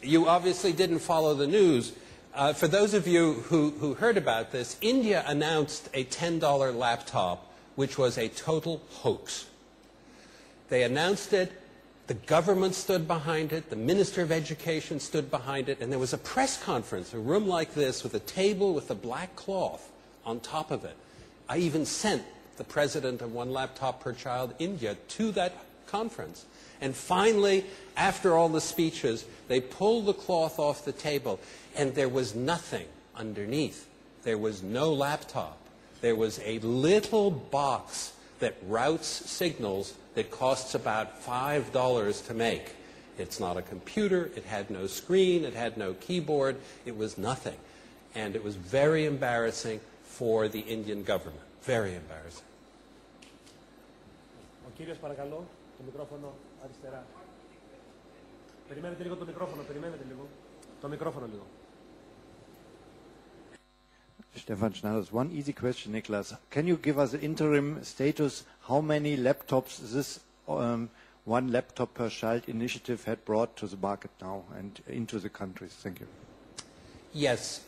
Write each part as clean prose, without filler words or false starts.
you obviously didn't follow the news. For those of you who heard about this, India announced a $10 laptop, which was a total hoax. They announced it, the government stood behind it, the Minister of Education stood behind it, and there was a press conference, a room like this, with a table with a black cloth on top of it. I even sent the president of One Laptop Per Child India to that conference. And finally, after all the speeches, they pulled the cloth off the table, and there was nothing underneath. There was no laptop. There was a little box that routes signals that costs about $5 to make. It's not a computer. It had no screen. It had no keyboard. It was nothing. And it was very embarrassing for the Indian government. Very embarrassing. Ο κύριος, παρακαλώ, το μικρόφωνο αριστερά. Περιμένετε λίγο το μικρόφωνο, περιμένετε λίγο. Το μικρόφωνο λίγο. Stefan Schneider, one easy question, Niklas. Can you give us an interim status how many laptops this One Laptop Per Child initiative had brought to the market now and into the countries? Thank you. Yes,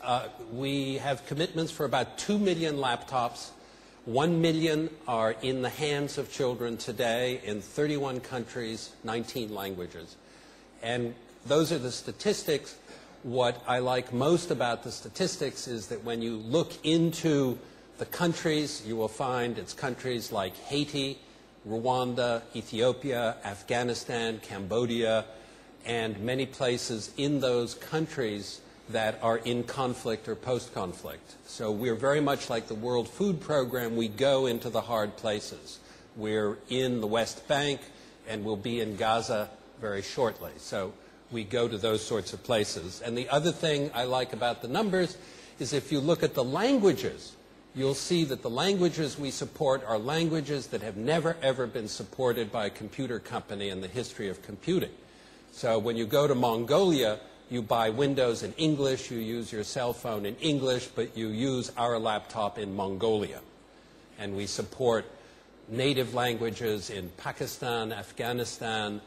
we have commitments for about 2 million laptops. 1 million are in the hands of children today in 31 countries, 19 languages. And those are the statistics. What I like most about the statistics is that when you look into the countries, you will find it's countries like Haiti, Rwanda, Ethiopia, Afghanistan, Cambodia, and many places in those countries that are in conflict or post-conflict. So we're very much like the World Food Program. We go into the hard places. We're in the West Bank, and we'll be in Gaza very shortly. So we go to those sorts of places. And the other thing I like about the numbers is if you look at the languages, you'll see that the languages we support are languages that have never, ever been supported by a computer company in the history of computing. So when you go to Mongolia, you buy Windows in English, you use your cell phone in English, but you use our laptop in Mongolia. And we support native languages in Pakistan, Afghanistan,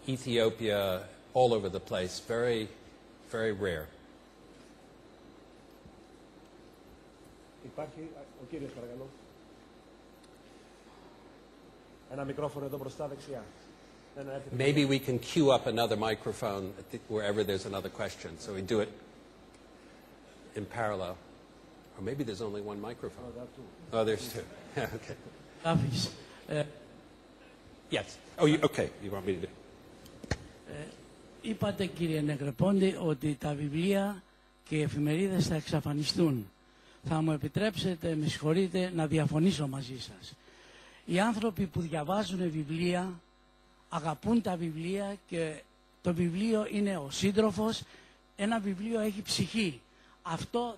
Ethiopia, all over the place. Very, very rare. Υπάρχει, ο κύριος παρακαλώ. Ένα μικρόφωνο εδώ μπροστά δεξιά. Maybe we can queue up another microphone wherever there's another question. So we do it in parallel. Or maybe there's only one microphone. Oh, there's two. Okay. Yes. Oh, okay. You want me to do it? Είπατε, κύριε Νεγροπόντε, ότι τα βιβλία και οι εφημερίδες θα εξαφανιστούν. Θα μου επιτρέψετε, με συγχωρείτε, να διαφωνήσω μαζί σας. Οι άνθρωποι που διαβάζουν βιβλία αγαπούν τα βιβλία και το βιβλίο είναι ο σύντροφος. Ένα βιβλίο έχει ψυχή. Αυτό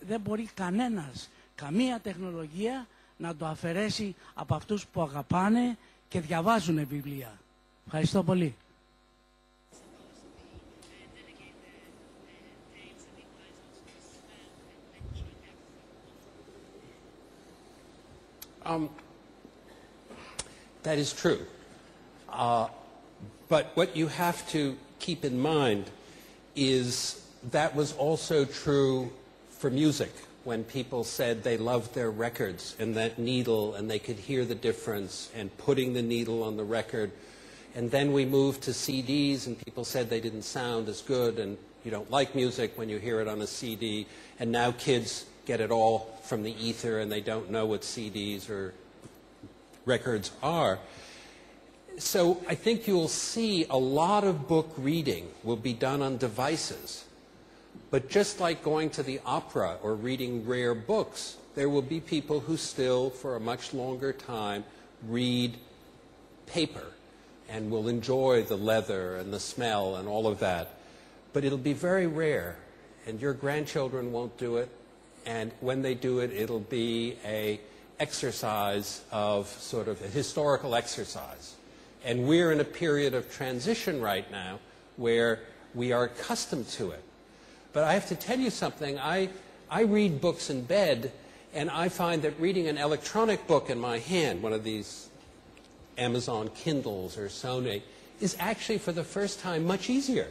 δεν μπορεί κανένας, καμία τεχνολογία να το αφαιρέσει από αυτούς που αγαπάνε και διαβάζουν βιβλία. Ευχαριστώ πολύ. That is true. But what you have to keep in mind is that was also true for music, when people said they loved their records and that needle, and they could hear the difference, and putting the needle on the record. And then we moved to CDs, and people said they didn't sound as good, and you don't like music when you hear it on a CD. And now kids get it all from the ether, and they don't know what CDs or records are. So I think you'll see a lot of book reading will be done on devices. But just like going to the opera or reading rare books, there will be people who still, for a much longer time, read paper and will enjoy the leather and the smell and all of that. But it'll be very rare, and your grandchildren won't do it, and when they do it, it'll be an exercise of sort of a historical exercise. And we're in a period of transition right now where we are accustomed to it. But I have to tell you something. I read books in bed, and I find that reading an electronic book in my hand, one of these Amazon Kindles or Sony, is actually for the first time much easier.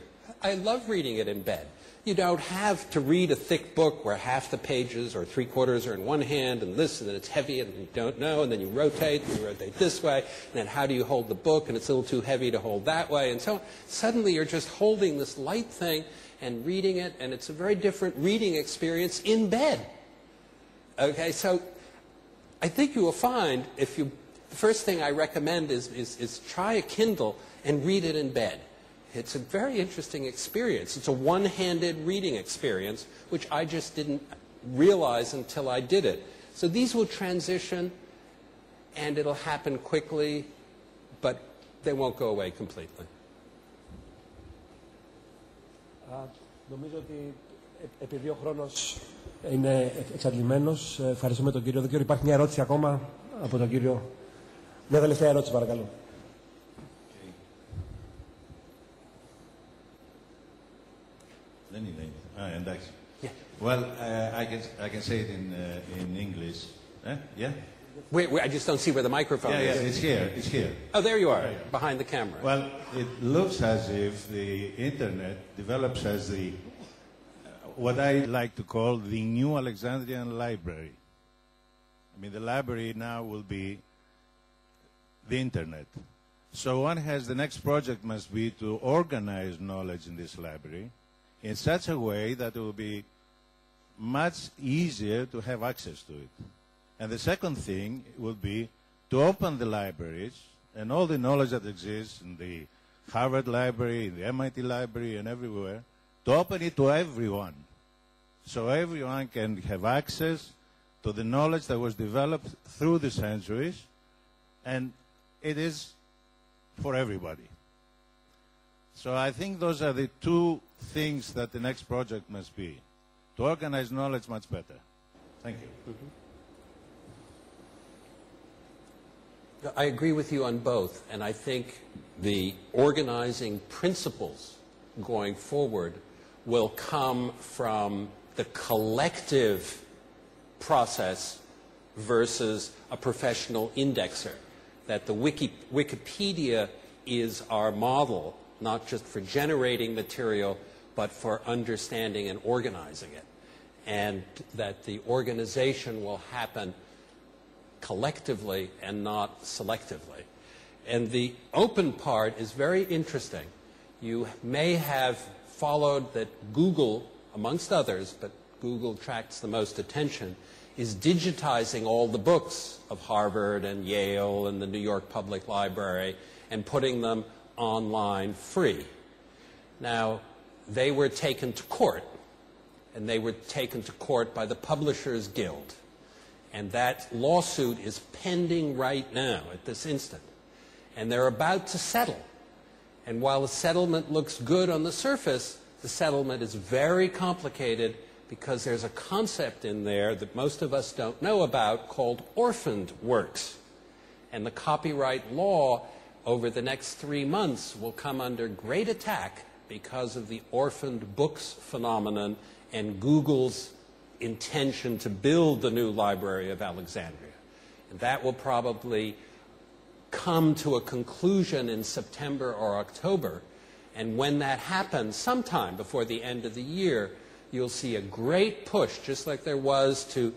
I love reading it in bed. You don't have to read a thick book where half the pages or 3/4 are in one hand and this, and then it's heavy and you don't know, and then you rotate this way, and then how do you hold the book, and it's a little too heavy to hold that way, and so on. Suddenly you're just holding this light thing and reading it, and it's a very different reading experience in bed. Okay, so I think you will find the first thing I recommend is try a Kindle and read it in bed. It's a very interesting experience. It's a one-handed reading experience, which I just didn't realize until I did it. So these will transition, and it'll happen quickly, but they won't go away completely. Νομίζω ότι επειδή ο χρόνος είναι εξαντλημένος, ευχαριστούμε τον κύριο. Δεν ξέρω, υπάρχει μια ερώτηση ακόμα από τον κύριο. Μια τελευταία ερώτηση, παρακαλώ. Yeah. Well, I can say it in English. Yeah? I just don't see where the microphone is. Yeah, it's here. It's here. Oh, there you are, behind the camera. Well, it looks as if the Internet develops as what I like to call the new Alexandrian library. I mean, the library now will be the Internet. So the next project must be to organize knowledge in this library in such a way that it will be much easier to have access to it. And the second thing will be to open the libraries and all the knowledge that exists in the Harvard Library, in the MIT Library, and everywhere, to open it to everyone. So everyone can have access to the knowledge that was developed through the centuries, and it is for everybody. So I think those are the two things that the next project must be, to organize knowledge much better. Thank you. Mm-hmm. I agree with you on both, and I think the organizing principles going forward will come from the collective process versus a professional indexer. That the Wikipedia is our model, not just for generating material, but for understanding and organizing it. And that the organization will happen collectively and not selectively. And the open part is very interesting. You may have followed that Google, amongst others, but Google attracts the most attention, is digitizing all the books of Harvard and Yale and the New York Public Library and putting them online free. Now, they were taken to court, and they were taken to court by the Publishers Guild. And that lawsuit is pending right now at this instant. And they're about to settle. And while the settlement looks good on the surface, the settlement is very complicated because there's a concept in there that most of us don't know about called orphaned works. And the copyright law over the next 3 months will come under great attack because of the orphaned books phenomenon and Google's intention to build the new Library of Alexandria. And that will probably come to a conclusion in September or October. And when that happens, sometime before the end of the year, you'll see a great push, just like there was to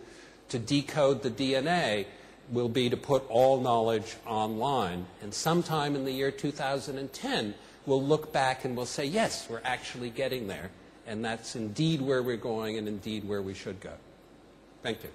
decode the DNA, will be to put all knowledge online. And sometime in the year 2010, we'll look back and we'll say, yes, we're actually getting there. And that's indeed where we're going and indeed where we should go. Thank you.